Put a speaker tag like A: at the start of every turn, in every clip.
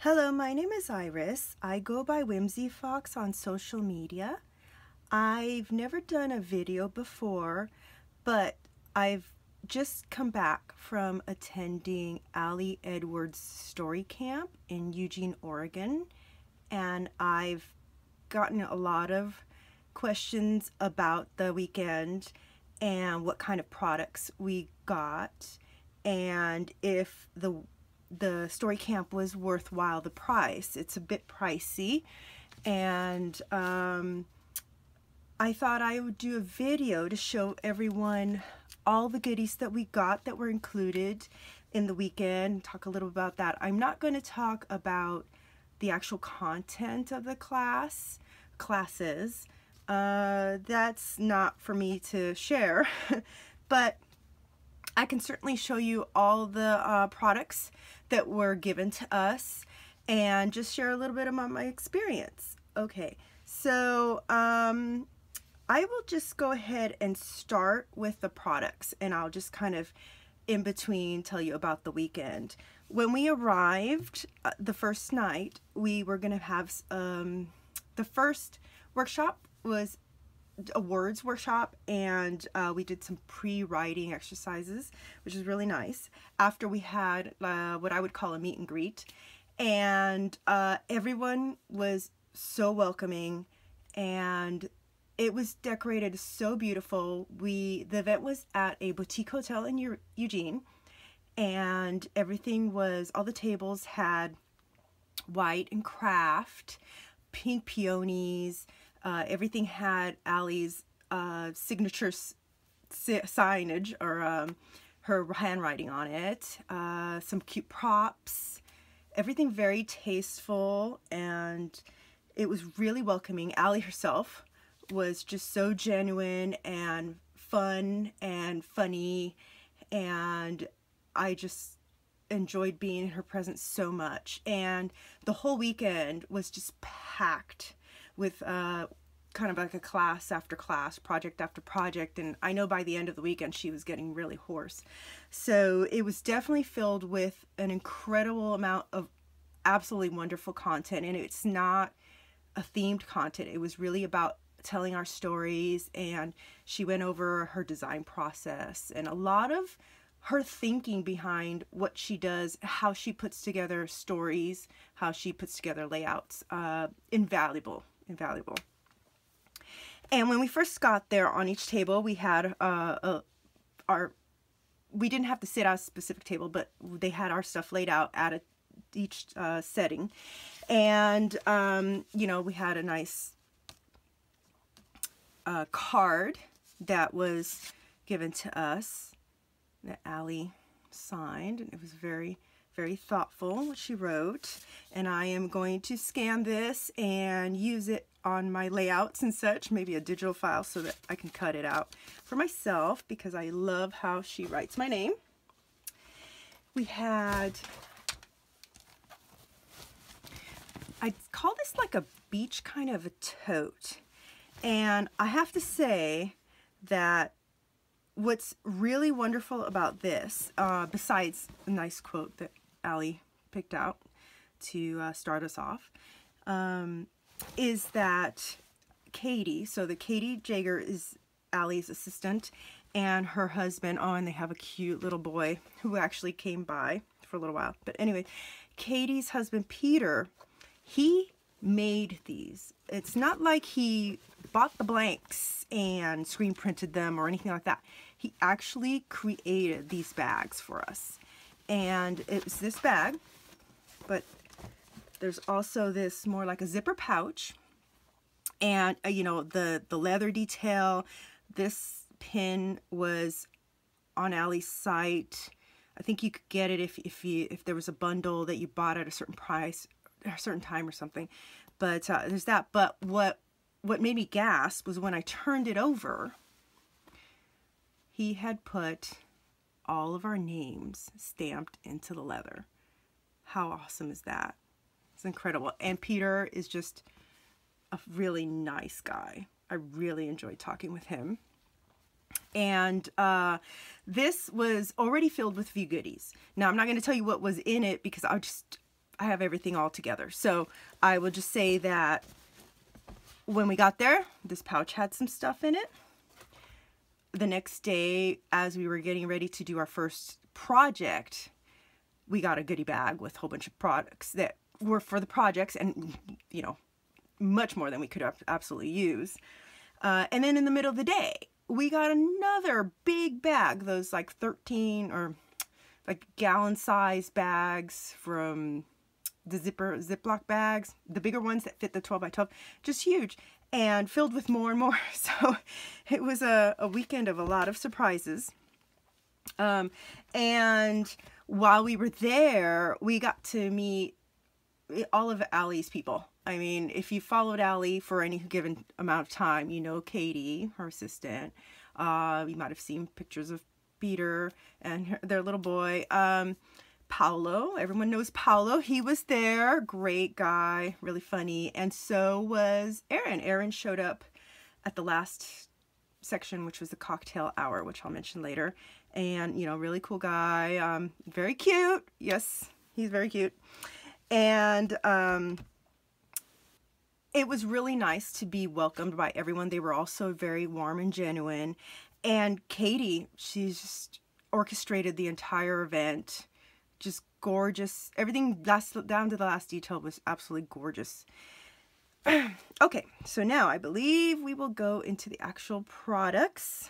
A: Hello, my name is Iris. I go by Whimsy Fox on social media. I've never done a video before, but I've just come back from attending Allie Edwards' story camp in Eugene, Oregon, and I've gotten a lot of questions about the weekend and what kind of products we got and if the story camp was worthwhile the price. It's a bit pricey, and I thought I would do a video to show everyone all the goodies that we got that were included in the weekend, talk a little about that. I'm not going to talk about the actual content of the classes. That's not for me to share, but I can certainly show you all the products that were given to us and just share a little bit about my experience. Okay, so I will just go ahead and start with the products, and I'll just kind of in between tell you about the weekend. When we arrived the first night, we were going to have the first workshop was a words workshop, and we did some pre-writing exercises, which is really nice. After we had what I would call a meet and greet, and everyone was so welcoming, and it was decorated so beautiful. The event was at a boutique hotel in Eugene, and everything was, all the tables had white and craft, pink peonies. Everything had Allie's signature signage, or her handwriting on it, some cute props, everything very tasteful, and it was really welcoming. Allie herself was just so genuine and fun and funny, and I just enjoyed being in her presence so much. And the whole weekend was just packed with kind of like a class after class, project after project, and I know by the end of the weekend she was getting really hoarse. So it was definitely filled with an incredible amount of absolutely wonderful content, and it's not a themed content. It was really about telling our stories, and she went over her design process and a lot of her thinking behind what she does, how she puts together stories, how she puts together layouts. Invaluable. And when we first got there, on each table we had we didn't have to sit at a specific table, but they had our stuff laid out at each setting, and you know, we had a nice card that was given to us that Allie signed, and it was very, very thoughtful what she wrote. And I am going to scan this and use it on my layouts and such, maybe a digital file, so that I can cut it out for myself, because I love how she writes my name. We had, I call this like a beach kind of a tote, and I have to say that what's really wonderful about this, besides a nice quote that Allie picked out to start us off, is that Katie, so the Katie Jager is Allie's assistant, and her husband, oh, and they have a cute little boy who actually came by for a little while. But anyway, Katie's husband, Peter, he made these. It's not like he bought the blanks and screen printed them or anything like that. He actually created these bags for us. And it was this bag, but there's also this more like a zipper pouch, and you know, the leather detail. This pin was on Allie's site. I think you could get it if there was a bundle that you bought at a certain price, a certain time or something. But there's that. But what made me gasp was when I turned it over, he had put all of our names stamped into the leather. How awesome is that? It's incredible. And Peter is just a really nice guy. I really enjoyed talking with him. And this was already filled with a few goodies. Now, I'm not going to tell you what was in it, because have everything all together. So I will just say that when we got there, this pouch had some stuff in it. The next day, as we were getting ready to do our first project, we got a goodie bag with a whole bunch of products that were for the projects, and you know, much more than we could absolutely use. And then in the middle of the day, we got another big bag, those like 13 or like gallon size bags from the Ziploc bags, the bigger ones that fit the 12 by 12, just huge, and filled with more and more. So it was a weekend of a lot of surprises. And while we were there, we got to meet all of Allie's people. I mean, if you followed Allie for any given amount of time, you know Katie, her assistant. You might have seen pictures of Peter and their little boy. Paolo, everyone knows Paolo. He was there, great guy, really funny. And so was Aaron. Aaron showed up at the last section, which was the cocktail hour, which I'll mention later. And, you know, really cool guy, very cute. Yes, he's very cute. And it was really nice to be welcomed by everyone. They were also very warm and genuine. And Katie, she's just orchestrated the entire event. Just gorgeous. Everything down to the last detail was absolutely gorgeous. Okay, so now I believe we will go into the actual products.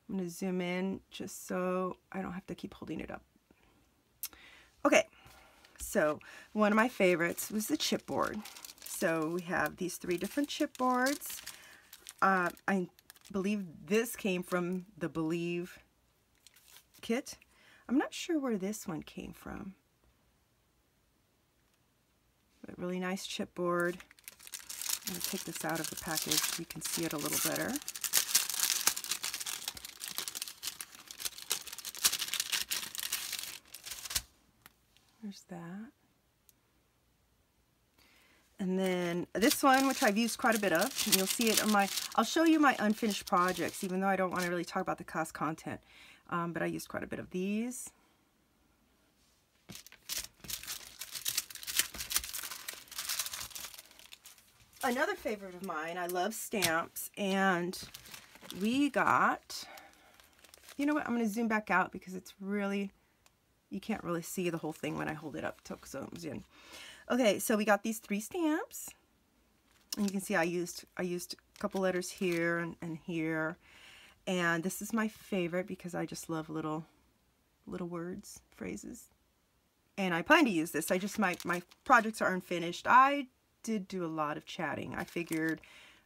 A: I'm going to zoom in just so I don't have to keep holding it up. Okay, so one of my favorites was the chipboard. So we have these 3 different chipboards. I believe this came from the Believe kit. I'm not sure where this one came from. But really nice chipboard. I'm going to take this out of the package so you can see it a little better. There's that. And then this one, which I've used quite a bit of, and you'll see it on my, I'll show you my unfinished projects, even though I don't want to really talk about the class content. But I used quite a bit of these. Another favorite of mine, I love stamps, and we got, you know what, I'm going to zoom back out because it's really, you can't really see the whole thing when I hold it up till it zooms in. Okay, so we got these 3 stamps, and you can see I used a couple letters here and here, and this is my favorite because I just love little words, phrases, and I plan to use this. My projects are unfinished. I did do a lot of chatting. I figured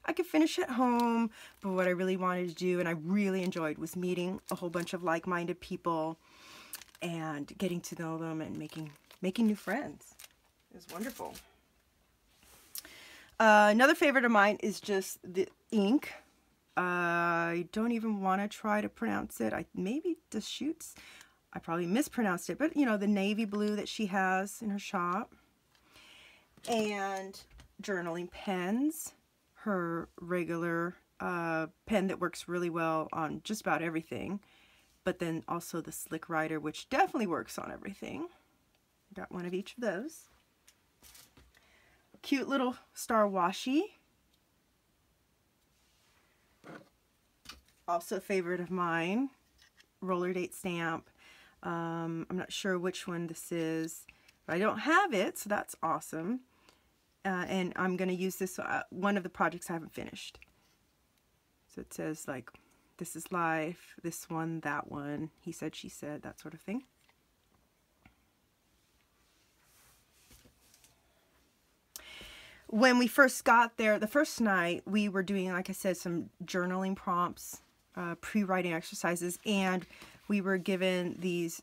A: I could finish at home, but what I really wanted to do and I really enjoyed was meeting a whole bunch of like-minded people and getting to know them and making new friends. It was wonderful. Another favorite of mine is just the ink. I don't even want to try to pronounce it. Maybe Deschutes. I probably mispronounced it, but you know, the navy blue that she has in her shop. And journaling pens. Her regular pen that works really well on just about everything. But then also the Slick Writer, which definitely works on everything. Got one of each of those. Cute little star washi. Also a favorite of mine. Roller date stamp. I'm not sure which one this is, but I don't have it, so that's awesome. And I'm going to use this, one of the projects I haven't finished. So it says like, this is life, this one, that one, he said, she said, that sort of thing. When we first got there, the first night, we were doing, like I said, some journaling prompts, pre-writing exercises, and we were given these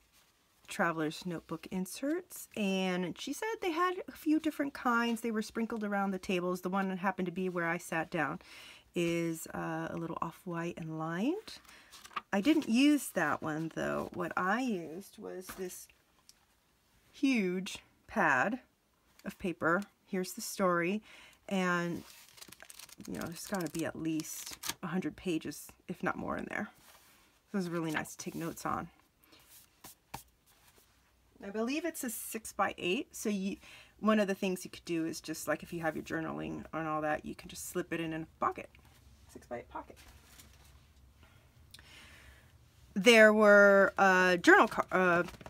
A: traveler's notebook inserts, and she said they had a few different kinds. They were sprinkled around the tables. The one that happened to be where I sat down is a little off-white and lined. I didn't use that one though. What I used was this huge pad of paper. Here's the story, and you know, there's got to be at least 100 pages, if not more, in there. It was really nice to take notes on. I believe it's a 6x8. So one of the things you could do is just like if you have your journaling and all that, you can just slip it in a pocket, 6x8 pocket. There were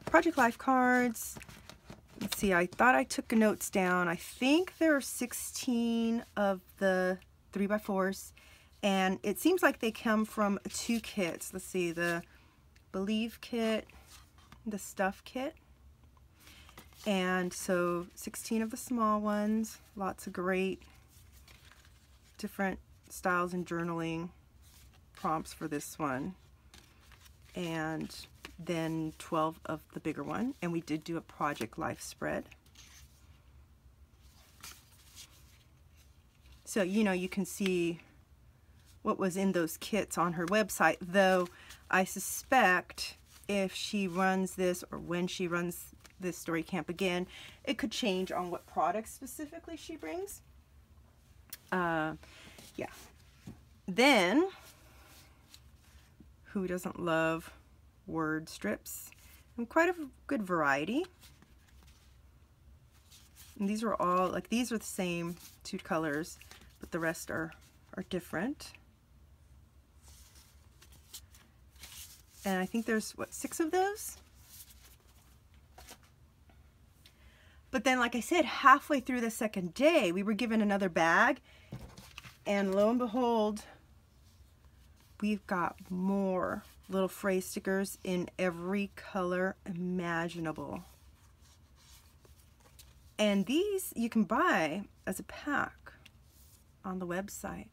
A: Project Life cards. Let's see, I thought I took notes down. I think there are 16 of the 3x4s, and it seems like they come from 2 kits. Let's see, the Believe kit, the Stuff kit, and so 16 of the small ones. Lots of great different styles and journaling prompts for this one. And then 12 of the bigger one, and we did do a Project Life spread. So you can see what was in those kits on her website, though I suspect if she runs this, or when she runs this story camp again, it could change on what products specifically she brings. Yeah. Then, who doesn't love word strips? And quite a good variety. And these are all, like, these are the same 2 colors, but the rest are different. And I think there's, what, 6 of those? But then, like I said, halfway through the second day, we were given another bag, and lo and behold, we've got more little phrase stickers in every color imaginable. And these you can buy as a pack on the website.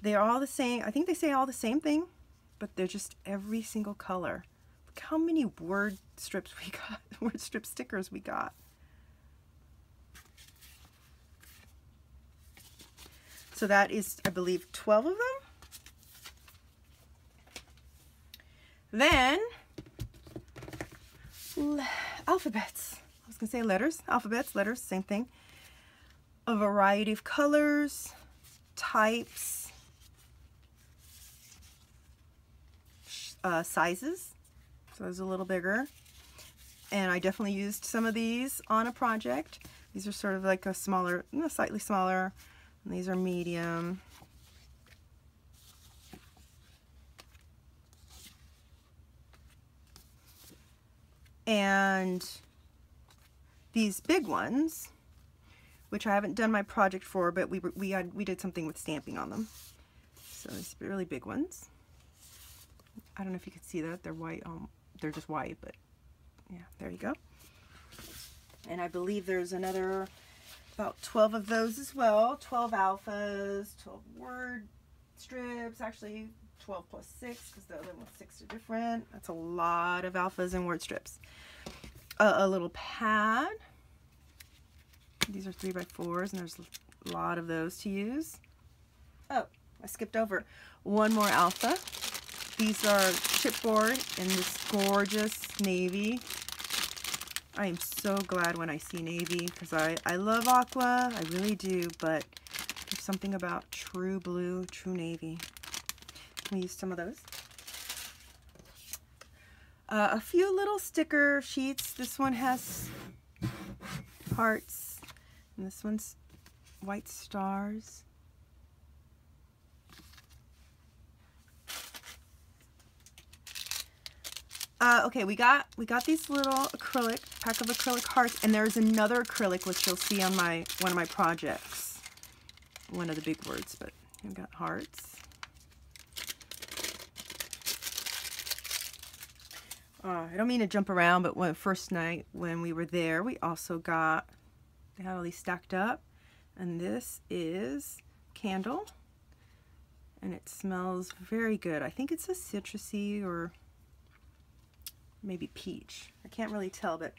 A: They're all the same. I think they say all the same thing, but they're just every single color. Look how many word strips we got, word strip stickers we got. So that is, I believe, 12 of them. Then, alphabets. I was going to say letters. Alphabets, letters, same thing. A variety of colors, types, sizes. So it's a little bigger. And I definitely used some of these on a project. These are sort of like a smaller, slightly smaller. And these are medium. And these big ones, which I haven't done my project for, but we did something with stamping on them. So these really big ones. I don't know if you could see that. They're white. They're just white, but yeah, there you go. And I believe there's another about 12 of those as well. 12 alphas, 12 word strips. Actually, 12 plus 6, because the other ones 6 are different. That's a lot of alphas and word strips. A little pad. These are 3x4s, and there's a lot of those to use. Oh, I skipped over one more alpha. These are chipboard in this gorgeous navy. I am so glad when I see navy, because I love aqua, I really do, but there's something about true blue, true navy. We use some of those. A few little sticker sheets. This one has hearts, and this one's white stars. Okay, we got these little pack of acrylic hearts, and there's another acrylic which you'll see on one of my projects. One of the big words, but we've got hearts. I don't mean to jump around, but first night when we were there, we also got, they had all these stacked up, and this is candle, and it smells very good. I think it's a citrusy or maybe peach. I can't really tell, but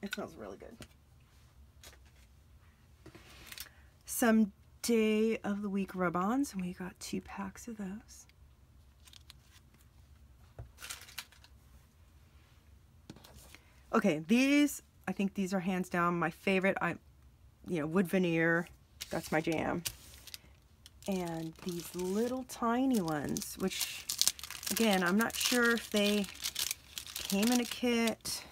A: it smells really good. Some day of the week rub-ons, and we got 2 packs of those. Okay, these, I think these are hands down my favorite. Wood veneer, that's my jam. And these little tiny ones, which, again, I'm not sure if they came in a kit.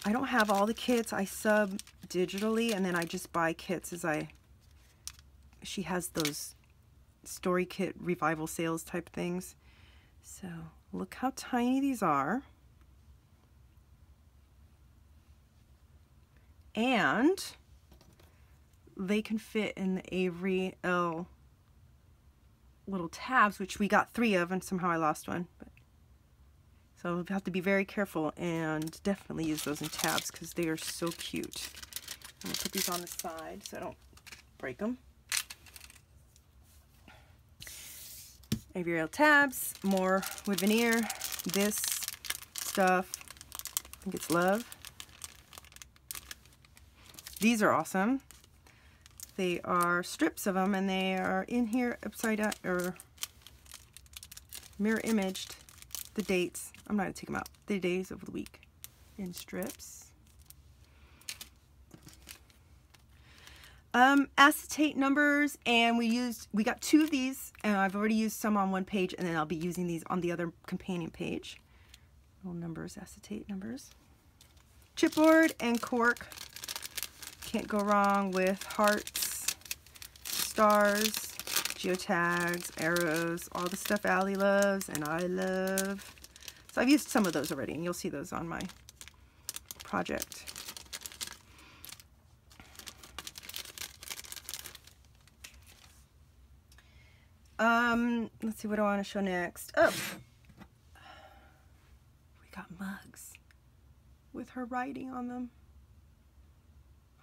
A: I don't have all the kits. I sub digitally, and then I just buy kits as she has those story kit revival sales type things. So look how tiny these are. And they can fit in the Avery L little tabs, which we got 3 of, and somehow I lost one. So we'll have to be very careful and definitely use those in tabs because they are so cute. I'm going to put these on the side so I don't break them. Avery L tabs, more wood veneer, this stuff, I think it's Love. These are awesome. They are strips of them, and they are in here upside down, or mirror imaged, the dates. I'm not going to take them out. The days of the week in strips. Acetate numbers, and we got 2 of these, and I've already used some on one page, and then I'll be using these on the other companion page. Little numbers, acetate numbers. Chipboard and cork. Can't go wrong with hearts, stars, geotags, arrows, all the stuff Allie loves and I love. So I've used some of those already, and you'll see those on my project. Let's see, what do I want to show next? Oh, we got mugs with her writing on them.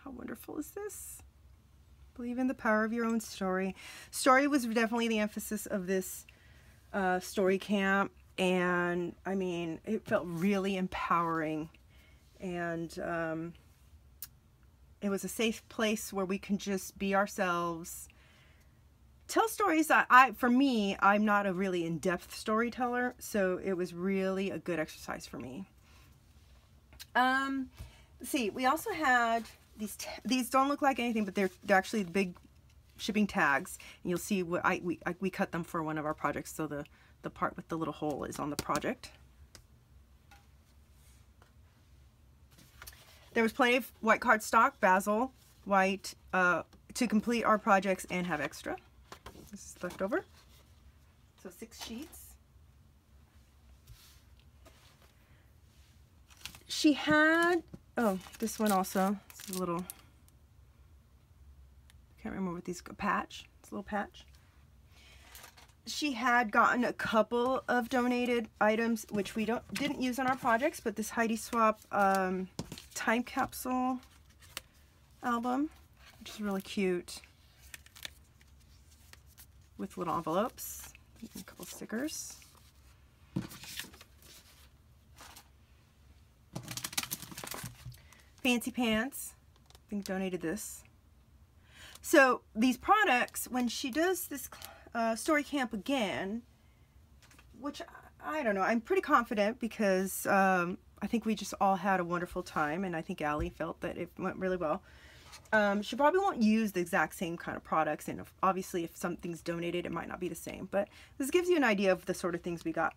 A: How wonderful is this? Believe in the power of your own story. Story was definitely the emphasis of this story camp, and I mean, it felt really empowering, and it was a safe place where we can just be ourselves, tell stories that for me, I'm not a really in-depth storyteller, so it was really a good exercise for me. Let's see, we also had these don't look like anything, but they're actually big shipping tags, and you'll see what we cut them for one of our projects, so the part with the little hole is on the project. There was plenty of white cardstock, basil, white, to complete our projects and have extra. This is left over. So 6 sheets. She had, oh, this one also. It's a little, can't remember what these, patch. It's a little patch. She had gotten a couple of donated items, which we didn't use on our projects, but this Heidi Swap time capsule album, which is really cute, with little envelopes and a couple stickers. Fancy Pants, I think donated this. So these products, when she does this story camp again, which I don't know, I'm pretty confident because I think we just all had a wonderful time, and I think Allie felt that it went really well. She probably won't use the exact same kind of products, and obviously if something's donated it might not be the same, but this gives you an idea of the sort of things we got.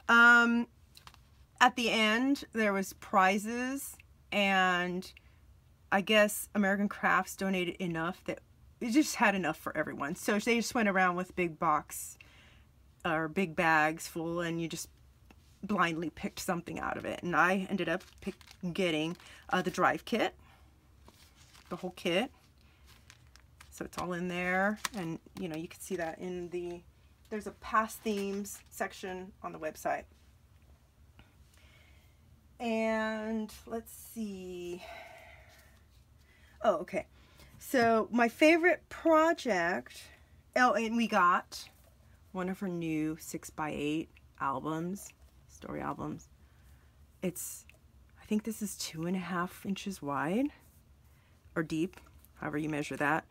A: At the end there was prizes, and I guess American Crafts donated enough that it just had enough for everyone, so they just went around with big box or big bags full, and you just blindly picked something out of it, and I ended up getting the drive kit, the whole kit, so it's all in there, and you know, you can see that in there's a past themes section on the website. And let's see, oh okay, so my favorite project, oh, and we got one of her new 6x8 albums, story albums. It's, I think this is 2.5 inches wide or deep, however you measure that.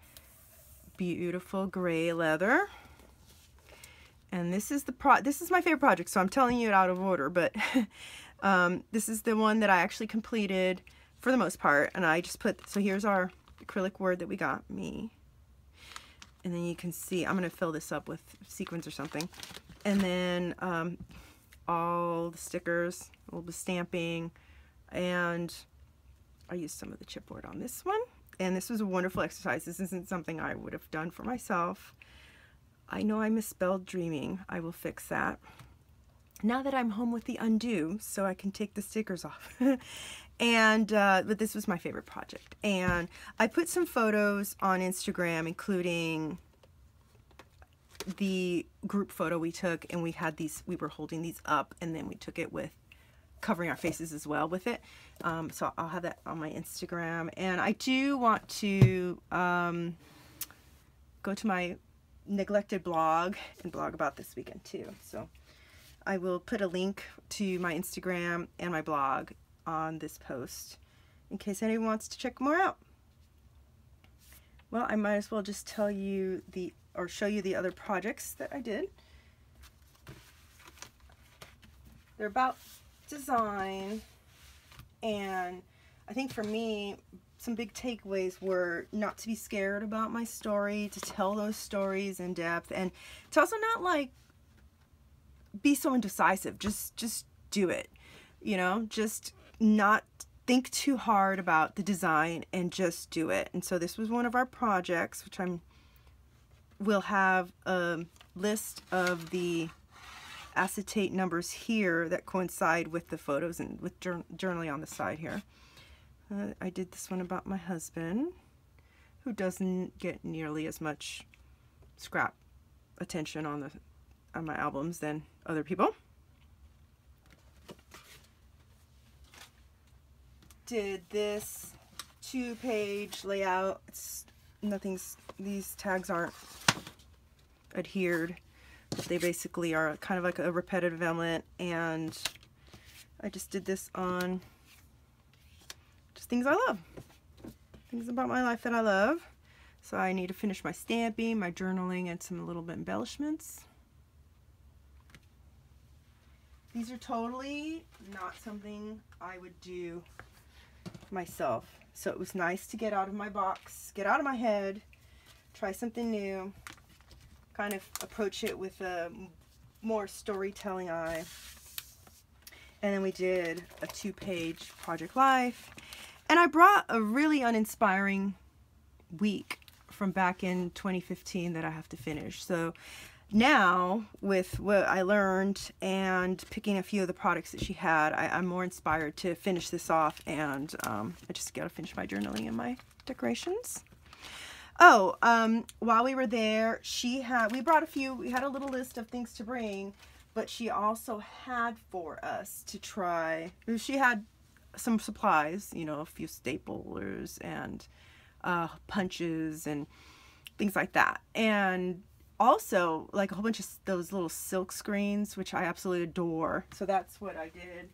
A: Beautiful gray leather. And this is this is my favorite project, so I'm telling you it out of order, but this is the one that I actually completed for the most part, and I just put, so here's our acrylic word that we got, me. And then you can see, I'm going to fill this up with sequins or something. And then all the stickers, a little bit of stamping, and I used some of the chipboard on this one, and this was a wonderful exercise. This isn't something I would have done for myself. I know I misspelled dreaming. I will fix that. Now that I'm home with the undo, so I can take the stickers off. And but this was my favorite project, and I put some photos on Instagram, including the group photo we took, and we had these, we were holding these up, and then we took it with covering our faces as well with it. So I'll have that on my Instagram, and I do want to go to my neglected blog and blog about this weekend too. So I will put a link to my Instagram and my blog on this post in case anyone wants to check more out. Well, I might as well just tell you or show you the other projects that I did. They're about design, and I think for me, some big takeaways were not to be scared about my story, to tell those stories in depth, and to also not like be so indecisive. Just do it, you know, just not think too hard about the design and just do it. And so this was one of our projects, which we'll have a list of the acetate numbers here that coincide with the photos and with journaling on the side here. I did this one about my husband, who doesn't get nearly as much scrap attention on my albums than other people. Did this 2-page layout. These tags aren't adhered. They basically are kind of like a repetitive element, and I just did this on just things I love. Things about my life that I love. So I need to finish my stamping, my journaling, and some little bit embellishments. These are totally not something I would do myself. So it was nice to get out of my box, get out of my head, try something new, kind of approach it with a more storytelling eye. And then we did a 2-page project life. And I brought a really uninspiring week from back in 2015 that I have to finish. So now, with what I learned and picking a few of the products that she had, I'm more inspired to finish this off, and I just gotta finish my journaling and my decorations. Oh, while we were there, we had a little list of things to bring, but she also had for us to try, she had some supplies, you know, a few staplers and punches and things like that. And also like a whole bunch of those little silk screens, which I absolutely adore. So that's what I did.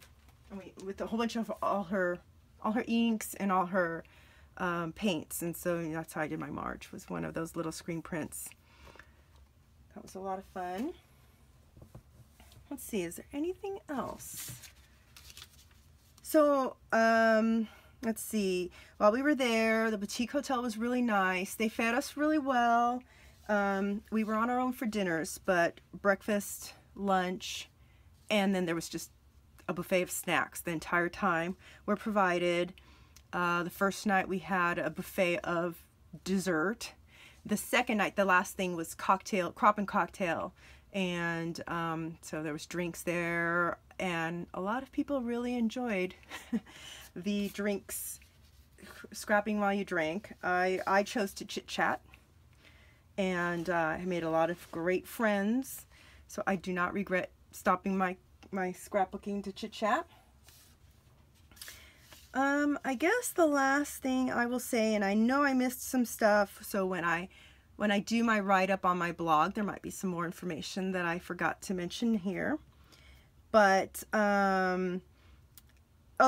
A: I mean, with a whole bunch of all her inks and all her paints. And so that's how I did my March, was one of those little screen prints. That was a lot of fun. Let's see, is there anything else? So, let's see. While we were there, the boutique hotel was really nice. They fed us really well. We were on our own for dinners, but breakfast, lunch, and then there was just a buffet of snacks the entire time were provided. The first night we had a buffet of dessert. The second night, the last thing was crop and cocktail. And so there was drinks there, and a lot of people really enjoyed the drinks, scrapping while you drank. I chose to chit chat, and I made a lot of great friends, so I do not regret stopping my scrapbooking to chit chat. I guess the last thing I will say, and I know I missed some stuff, so when I do my write-up on my blog, there might be some more information that I forgot to mention here. But, oh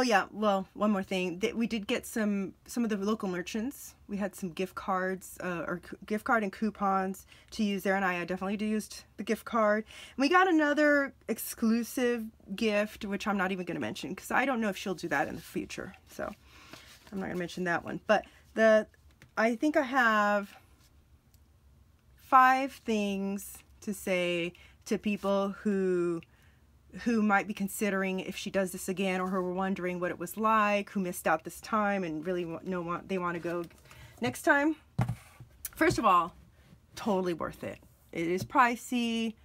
A: yeah, well, one more thing. We did get some of the local merchants. We had some gift cards, or gift card and coupons to use there, and I definitely used the gift card. And we got another exclusive gift, which I'm not even going to mention, because I don't know if she'll do that in the future. So, I'm not going to mention that one. But I think I have 5 things to say to people who who might be considering if she does this again, or who were wondering what it was like, who missed out this time and really they want to go next time. First of all, totally worth it. It is pricey,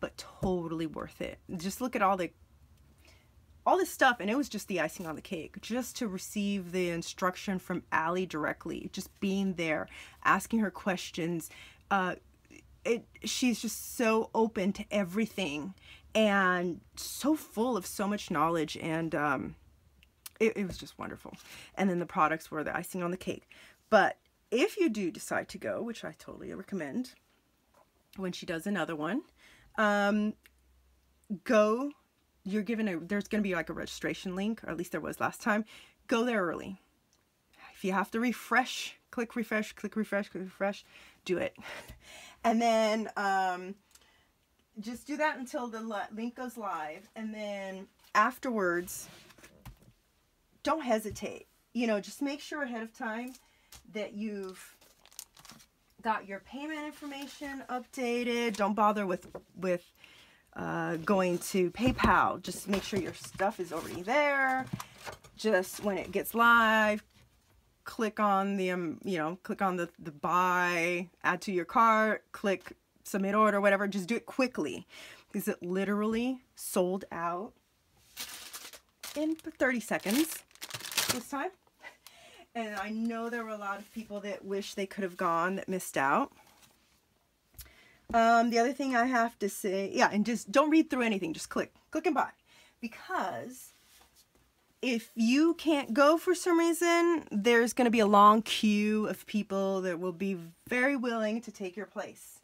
A: but totally worth it. Just look at all this stuff, and it was just the icing on the cake. Just to receive the instruction from Allie directly, just being there, asking her questions. She's just so open to everything and so full of so much knowledge, and it was just wonderful. And then the products were the icing on the cake. But if you do decide to go, which I totally recommend, when she does another one, go. You're given there's going to be like a registration link, or at least there was last time. Go there early. If you have to refresh, click refresh, click refresh, click refresh, do it. And then just do that until the link goes live. And then afterwards, don't hesitate. You know, just make sure ahead of time that you've got your payment information updated. Don't bother with going to PayPal. Just make sure your stuff is already there. Just when it gets live, click on the click on the buy, add to your cart, click submit order, whatever. Just do it quickly, because it literally sold out in 30 seconds this time. And I know there were a lot of people that wish they could have gone, that missed out. The other thing I have to say, yeah, and just don't read through anything. Just click and buy. Because if you can't go for some reason, there's going to be a long queue of people that will be very willing to take your place.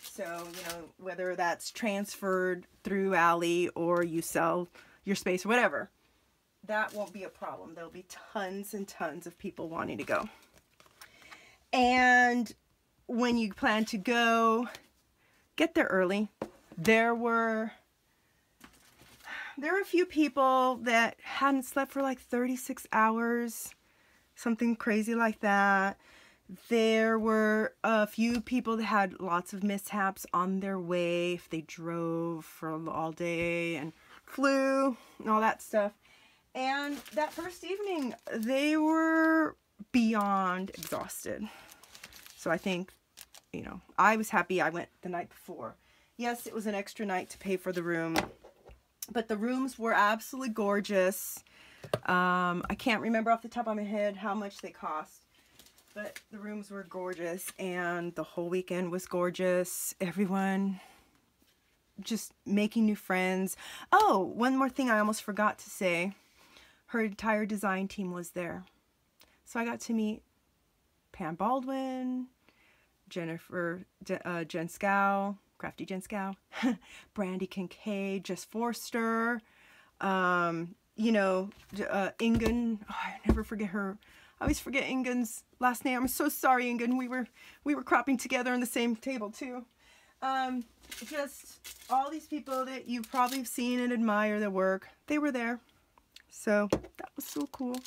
A: So, you know, whether that's transferred through Allie or you sell your space or whatever, that won't be a problem. There'll be tons and tons of people wanting to go. And when you plan to go, get there early. There were a few people that hadn't slept for like 36 hours, something crazy like that. There were a few people that had lots of mishaps on their way, if they drove for all day and flew and all that stuff. And that first evening, they were beyond exhausted. So I think, you know, I was happy I went the night before. Yes, it was an extra night to pay for the room, but the rooms were absolutely gorgeous. I can't remember off the top of my head how much they cost, but the rooms were gorgeous, and the whole weekend was gorgeous. Everyone just making new friends. Oh, one more thing I almost forgot to say. Her entire design team was there. So I got to meet Pam Baldwin, Jennifer, Jen Scow, Crafty Jen Scow, Brandy Kincaid, Jess Forster, you know, Ingen. Oh, I never forget her. I always forget Ingen's last name. I'm so sorry, Ingen. We were cropping together on the same table too. Just all these people that you've probably seen and admire their work, they were there. So that was so cool.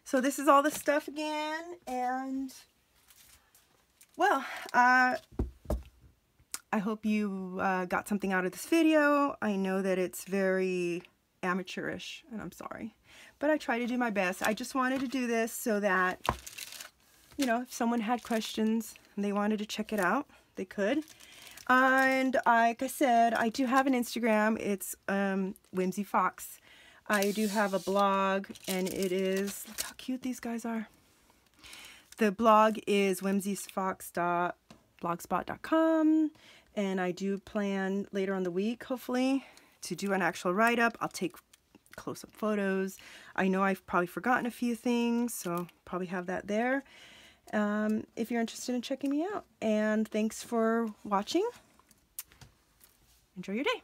A: So this is all the stuff again, and well, I hope you got something out of this video. I know that it's very amateurish, and I'm sorry, but I try to do my best. I just wanted to do this so that, you know, if someone had questions and they wanted to check it out, they could. And like I said, I do have an Instagram. It's Whimsy Fox. I do have a blog, and it is, look how cute these guys are. The blog is whimsyfox.blogspot.com, and I do plan later on the week, hopefully, to do an actual write-up. I'll take close-up photos. I know I've probably forgotten a few things, so probably have that there. If you're interested in checking me out. And thanks for watching. Enjoy your day.